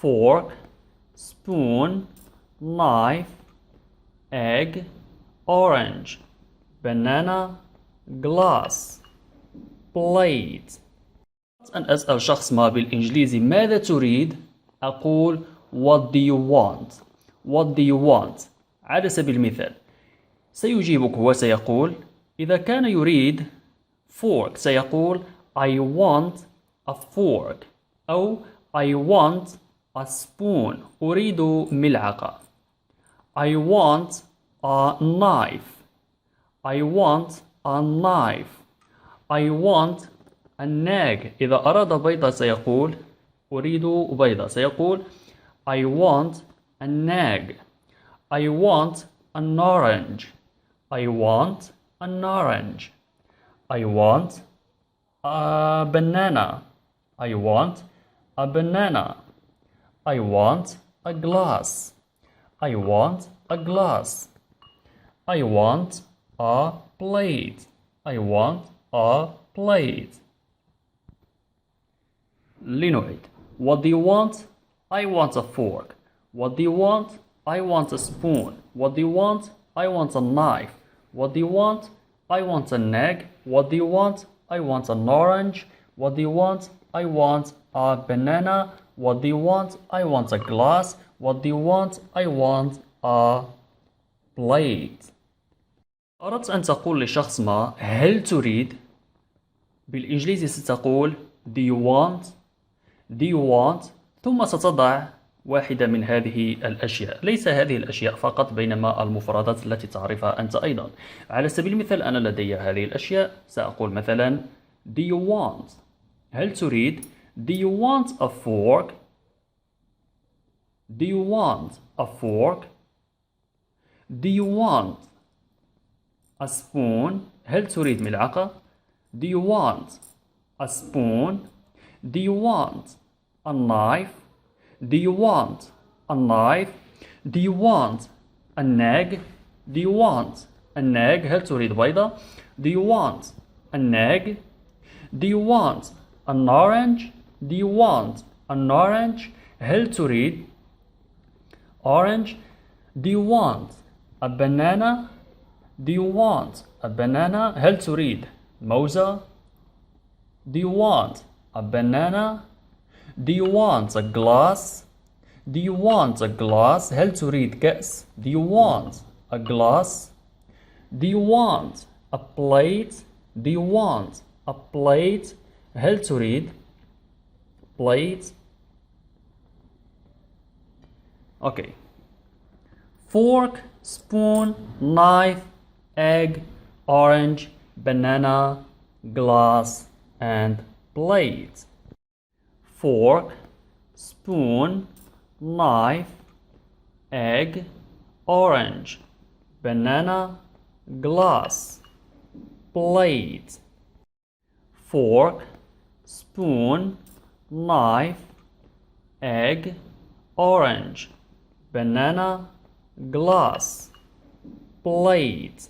fork, spoon, knife, egg, orange, banana, glass, plate. أن أسأل شخص ما بالإنجليزي ماذا تريد؟ أقول What do you want? What do you want? على سبيل المثال سيجيبك وسيقول إذا كان يريد fork سيقول I want a fork أو I want a spoon أريد ملعقة. I want a knife. I want a knife. I want an egg. إذا أراد بيضة سيقول أريد بيضة سيقول I want an egg. I want an orange. I want an orange. I want a banana. I want a banana. I want a glass. I want a glass. I want a plate. I want a plate. لنعيد. What do you want? I want a fork. What do you want? I want a spoon. What do you want? I want a knife. What do you want? I want an egg. What do you want? I want an orange. What do you want? I want a banana. What do you want? I want a glass. What do you want? I want a plate. أردت أن تقول لشخص ما هل تريد؟ بالإنجليزي ستقول Do you want? Do you want? ثم ستضع واحدة من هذه الأشياء. ليس هذه الأشياء فقط بينما المفردات التي تعرفها أنت أيضا. على سبيل المثال أنا لدي هذه الأشياء سأقول مثلا Do you want? هل تريد؟ Do you want a fork? Do you want a fork? Do you want a spoon? هل تريد ملعقة؟ Do you want a spoon? Do you want a knife? Do you want a knife? Do you want an egg? Do you want an egg? هل تريد بيضة؟ Do you want an egg? Do you want an orange? Do you want an orange? هل تريد orange? Do you want a banana? Do you want a banana? هل تريد موزة؟ Do you want a banana? Do you want a glass? Do you want a glass? هل تريد كأس؟ Do you want a glass? Do you want a plate? Do you want a plate? هل تريد plate? Okay. Fork, spoon, knife, egg, orange, banana, glass, and plate. Fork, spoon, knife, egg, orange, banana, glass, plate. Fork, spoon, knife, egg, orange, banana, glass, plate. Fork, spoon, knife, egg, orange, banana, glass, plate. Fork, spoon, knife, egg, orange, banana, glass, plate. Fork, spoon, knife, egg, orange, banana, glass, plate. Fork, spoon, knife, egg, orange, banana, glass, plate.